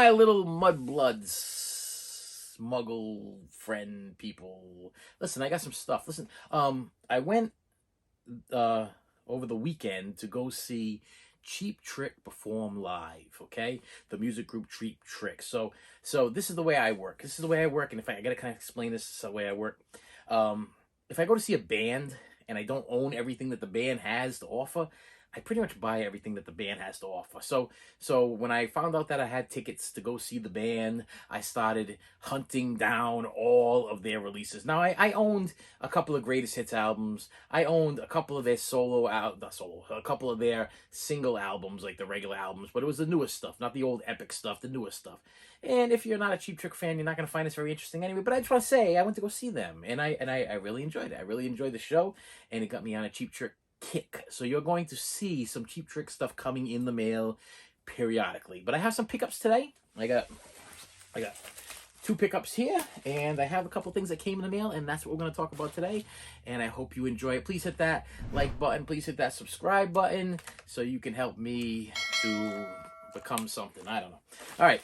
my little mudbloods, muggle friend people. Listen, I got some stuff. Listen, I went over the weekend to go see Cheap Trick perform live. Okay, the music group Cheap Trick. So this is the way I work. This is the way I work, and if I gotta kind of explain this, is the way I work. If I go to see a band and I don't own everything that the band has to offer, I pretty much buy everything that the band has to offer. So when I found out that I had tickets to go see the band, I started hunting down all of their releases. Now I owned a couple of greatest hits albums. I owned a couple of their a couple of their single albums, like the regular albums, but it was the newest stuff, not the old epic stuff, the newest stuff. And if you're not a Cheap Trick fan, you're not going to find this very interesting anyway. But I just want to say, I went to go see them, and I really enjoyed it. I really enjoyed the show, and it got me on a Cheap Trick kick. So you're going to see some Cheap Trick stuff coming in the mail periodically. But I have some pickups today. I got 2 pickups here, and I have a couple things that came in the mail, and that's what we're going to talk about today. And I hope you enjoy it. Please hit that like button. Please hit that subscribe button so you can help me to become something. I don't know. All right.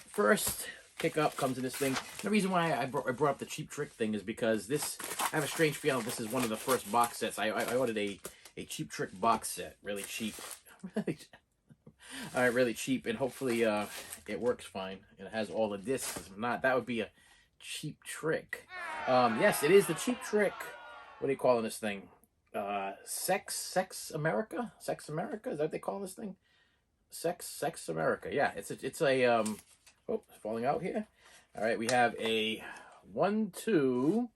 First pickup comes in this thing. The reason why I brought up the Cheap Trick thing is because I have a strange feeling this is one of the first box sets. I ordered a Cheap Trick box set, really cheap. All right, really cheap, and hopefully it works fine. It has all the discs. If not, that would be a Cheap Trick. Yes, it is the Cheap Trick. What are you calling this thing? Sex America? Sex America? Is that what they call this thing? Sex America. Yeah, it's a oh, it's falling out here. All right, we have a 1, 2.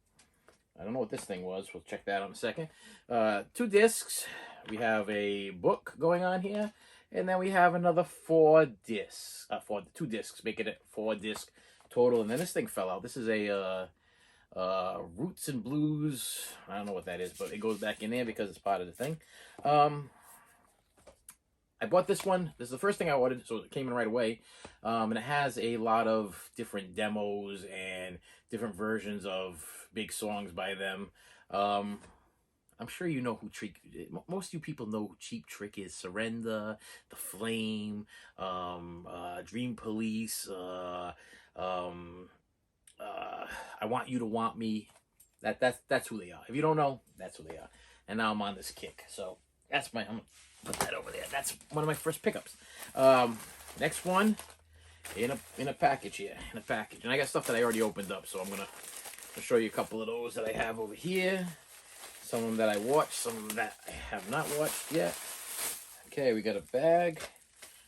I don't know what this thing was. We'll check that out in a second. 2 discs. We have a book going on here. And then we have another 4 discs. 2 discs, making it 4 disc total. And then this thing fell out. This is a Roots and Blues. I don't know what that is, but it goes back in there because it's part of the thing. I bought this one. This is the first thing I ordered, so it came in right away. And it has a lot of different demos and different versions of big songs by them. I'm sure you know who most of you people know who Cheap Trick is. Surrender, The Flame, Dream Police, I Want You to Want Me. That's who they are. If you don't know, that's who they are. And now I'm on this kick. So I'm gonna put that over there. That's one of my first pickups. Next one in a package here. In a package. And I got stuff that I already opened up, so I'm gonna show you a couple of those that I have over here. Some of them that I watched, some of them that I have not watched yet. Okay, we got a bag.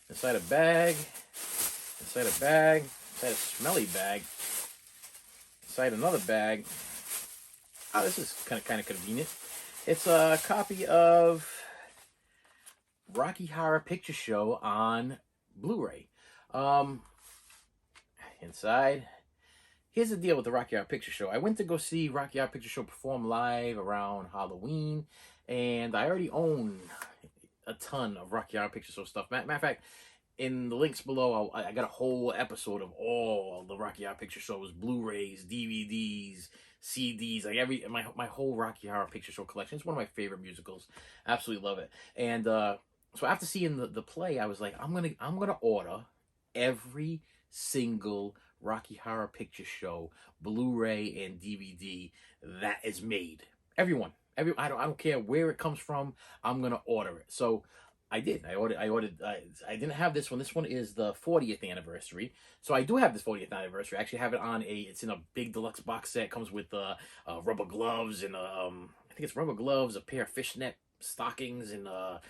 Inside a bag. Inside a bag. Inside a smelly bag. Inside another bag. Oh, this is kind of convenient. It's a copy of Rocky Horror Picture Show on Blu-ray. Inside. Here's the deal with the Rocky Horror Picture Show. I went to go see Rocky Horror Picture Show perform live around Halloween, and I already own a ton of Rocky Horror Picture Show stuff. Matter of fact, in the links below, I got a whole episode of all the Rocky Horror Picture Shows, Blu-rays, DVDs, CDs, like my whole Rocky Horror Picture Show collection. It's one of my favorite musicals. Absolutely love it. And so after seeing the play, I was like, I'm gonna order every single Rocky Horror Picture Show Blu-ray and DVD that is made. Everyone. I don't care where it comes from. I'm gonna order it. So I did. I ordered. I didn't have this one. This one is the 40th anniversary. So I do have this 40th anniversary. I actually have it on it's in a big deluxe box set. It comes with rubber gloves and I think it's rubber gloves, a pair of fishnet stockings, and a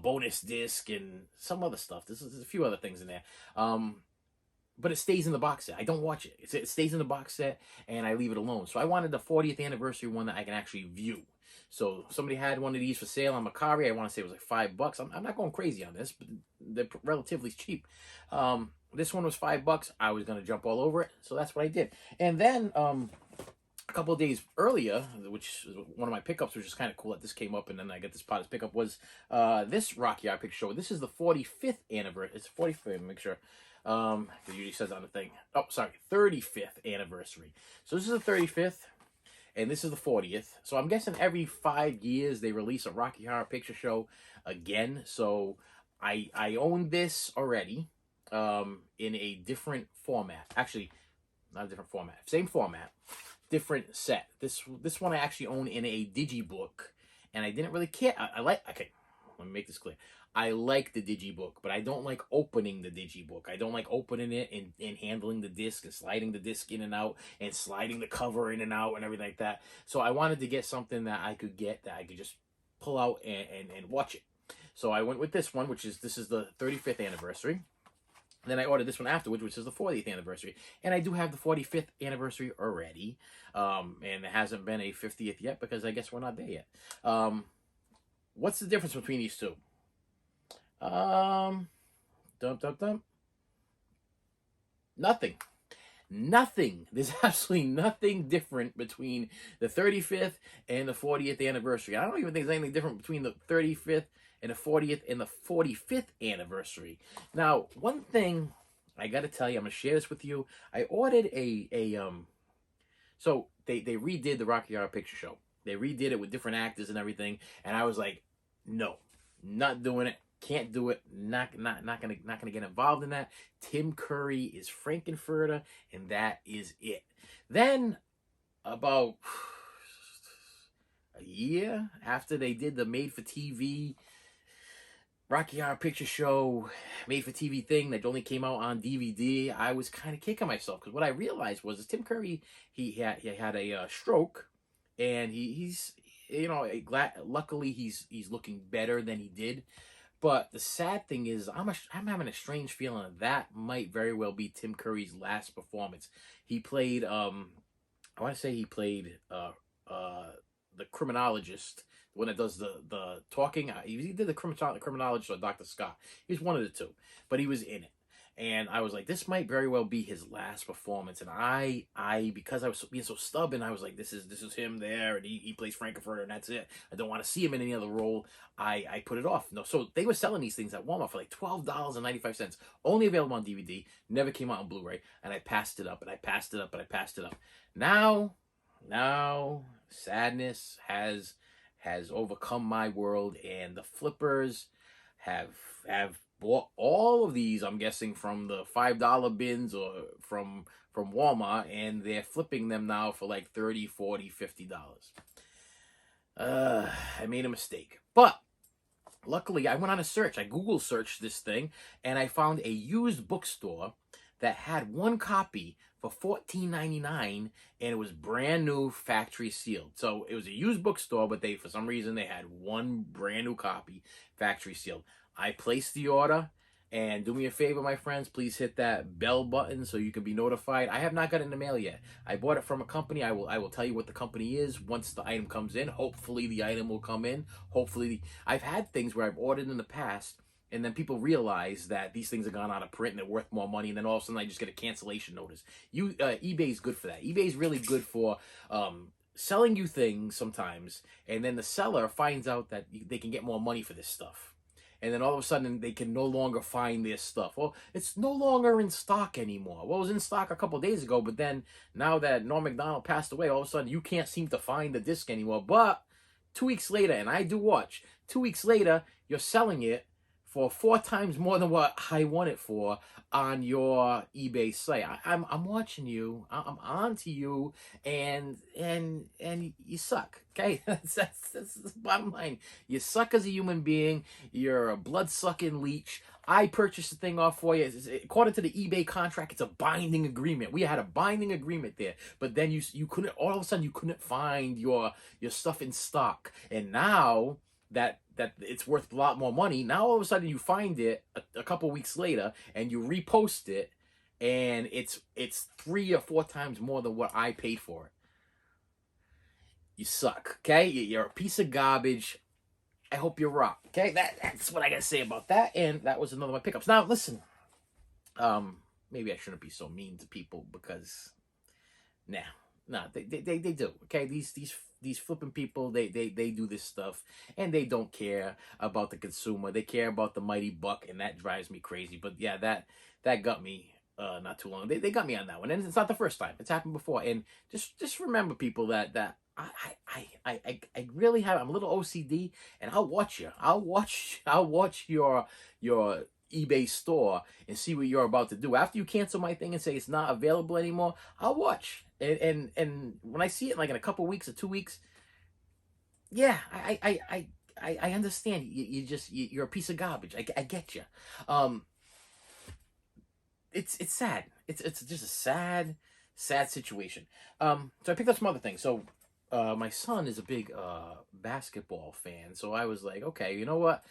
bonus disc and some other stuff. There's a few other things in there. But it stays in the box set. I don't watch it. It stays in the box set, and I leave it alone. So I wanted the 40th anniversary one that I can actually view. So somebody had one of these for sale on Macari. I want to say it was like $5. I'm not going crazy on this, but they're relatively cheap. This one was $5. I was going to jump all over it, so that's what I did. And then a couple of days earlier, which is one of my pickups, which is kind of cool that this came up, and then I got this part as pickup, was this Rocky Horror Picture Show. This is the 45th anniversary. It's 45th, make sure. It usually says on the thing. Oh, sorry, 35th anniversary. So this is the 35th, and this is the 40th. So I'm guessing every 5 years they release a Rocky Horror Picture Show again. So I own this already. in a different format. Actually, not a different format. Same format, different set. This one I actually own in a digibook, and I didn't really care. I like. Okay, let me make this clear. I like the digibook, but I don't like opening the digibook. I don't like opening it and handling the disc and sliding the disc in and out and sliding the cover in and out and everything like that. So I wanted to get something that I could just pull out and watch it. So I went with this one, this is the 35th anniversary. Then I ordered this one afterwards, which is the 40th anniversary. And I do have the 45th anniversary already. And it hasn't been a 50th yet because I guess we're not there yet. What's the difference between these two? Nothing. Nothing. There's absolutely nothing different between the 35th and the 40th anniversary. I don't even think there's anything different between the 35th and the 40th and the 45th anniversary. Now, one thing I got to tell you, I'm going to share this with you. I ordered so they redid the Rocky Horror Picture Show. They redid it with different actors and everything, and I was like, no, not doing it. Can't do it. Not gonna get involved in that. Tim Curry is Frankenfurter, and that is it. Then about a year after they did the made-for-TV Rocky Horror Picture Show made-for-TV thing that only came out on DVD, I was kind of kicking myself because what I realized was Tim Curry he had a stroke, and he's luckily he's looking better than he did. But the sad thing is, I'm having a strange feeling that might very well be Tim Curry's last performance. He played, I want to say he played the criminologist, the one that does the talking. He did the criminologist or Dr. Scott. He was one of the two, but he was in it. And I was like, this might very well be his last performance. And I because I was being so stubborn, I was like, this is him there, and he plays Frankenfurter, and that's it. I don't want to see him in any other role. I put it off. No, so they were selling these things at Walmart for like $12.95, only available on DVD, never came out on Blu-ray, and I passed it up, and I passed it up, and I passed it up. Now, sadness has overcome my world, and the flippers have bought all of these, I'm guessing, from the $5 bins or from Walmart, and they're flipping them now for like $30, $40, $50. I made a mistake. But luckily, I went on a search. I Google searched this thing, and I found a used bookstore that had one copy for $14.99, and it was brand new, factory sealed. So it was a used bookstore, but for some reason, they had one brand new copy, factory sealed. I placed the order, and do me a favor, my friends, please hit that bell button so you can be notified. I have not got it in the mail yet. I bought it from a company. I will tell you what the company is once the item comes in. Hopefully the item will come in. Hopefully I've had things where I've ordered in the past, and then people realize that these things have gone out of print and they're worth more money, and then all of a sudden I just get a cancellation notice. eBay is good for that. eBay is really good for selling you things sometimes, and then the seller finds out that they can get more money for this stuff. And then all of a sudden, they can no longer find their stuff. Well, it's no longer in stock anymore. Well, it was in stock a couple of days ago, but then now that Norm Macdonald passed away, all of a sudden, you can't seem to find the disc anymore. But 2 weeks later, and I do watch, 2 weeks later, you're selling it for 4 times more than what I want it for on your eBay site. I'm watching you. I'm on to you, and you suck. Okay, that's the bottom line. You suck as a human being. You're a blood-sucking leech. I purchased the thing off for you. According to the eBay contract, it's a binding agreement. We had a binding agreement there, but then you couldn't. All of a sudden, you couldn't find your stuff in stock, and now that it's worth a lot more money. Now all of a sudden you find it a couple weeks later and you repost it, and it's 3 or 4 times more than what I paid for it. You suck, okay? You're a piece of garbage. I hope you're wrong, okay? That's what I gotta say about that. And that was another of my pickups. Now listen, maybe I shouldn't be so mean to people because they do, okay? These flipping people, they do this stuff, and they don't care about the consumer. They care about the mighty buck, and that drives me crazy. But yeah, that got me not too long. They got me on that one, and it's not the first time. It's happened before. And just remember, people, that I really have. I'm a little OCD, and I'll watch you. I'll watch your eBay store and see what you're about to do. After you cancel my thing and say it's not available anymore, I'll watch. And when I see it like in a couple weeks or 2 weeks, yeah, I understand. You're a piece of garbage. I get you. Um, it's sad. It's just a sad situation. So I picked up some other things. So my son is a big basketball fan, so I was like, okay, you know what?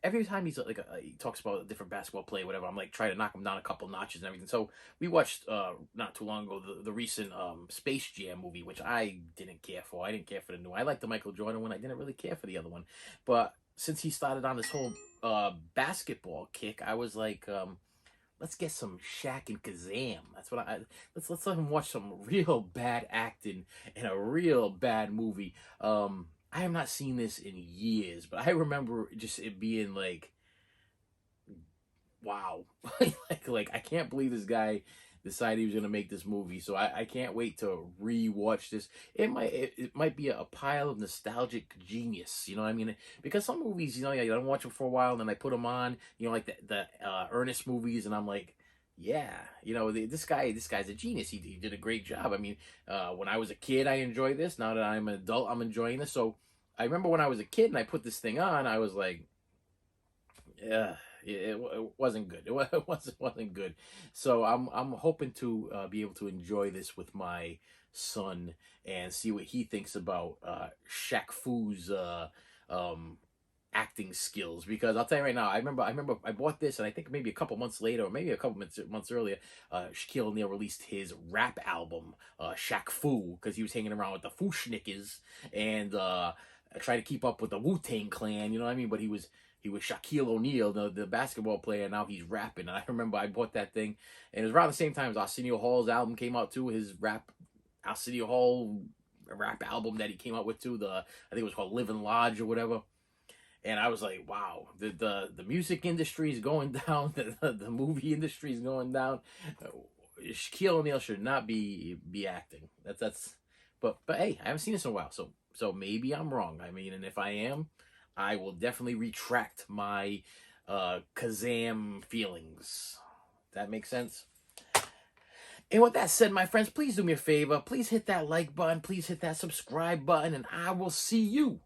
Every time he's like he talks about a different basketball play, whatever, I'm like trying to knock him down a couple notches and everything. So we watched not too long ago the recent Space Jam movie, which I didn't care for. I didn't care for the new. I liked the Michael Jordan one. I didn't really care for the other one, but since he started on this whole basketball kick, I was like, let's get some Shaq and Kazam. That's what let's let him watch some real bad acting in a real bad movie. I have not seen this in years, but I remember just it being like, wow, like I can't believe this guy decided he was gonna make this movie. So I can't wait to re-watch this. It might be a pile of nostalgic genius. You know what I mean? Because some movies, you know, I don't watch them for a while, and then I put them on. You know, like the Ernest movies, and I'm like, yeah, you know, this guy's a genius. He did a great job. I mean, when I was a kid, I enjoyed this. Now that I'm an adult, I'm enjoying this. So I remember when I was a kid and I put this thing on, I was like, yeah, it wasn't good. It wasn't good. So I'm hoping to be able to enjoy this with my son and see what he thinks about Shaq Fu's um, acting skills. Because I'll tell you right now, I remember I bought this, and I think maybe a couple months later, or maybe a couple months earlier, Shaquille O'Neal released his rap album, Shaq Fu, because he was hanging around with the Fu Schnickers and trying to keep up with the Wu-Tang Clan. You know what I mean? But he was Shaquille O'Neal, the basketball player. Now he's rapping. And I remember I bought that thing, and it was around the same time as Arsenio Hall's album came out too. His Arsenio Hall rap album that he came out with too. I think it was called Living Large or whatever. And I was like, wow, the music industry is going down. The movie industry is going down. Shaquille O'Neal should not be acting. But hey, I haven't seen this in a while, so maybe I'm wrong. I mean, and if I am, I will definitely retract my Kazam feelings. That makes sense? And with that said, my friends, please do me a favor. Please hit that like button. Please hit that subscribe button. And I will see you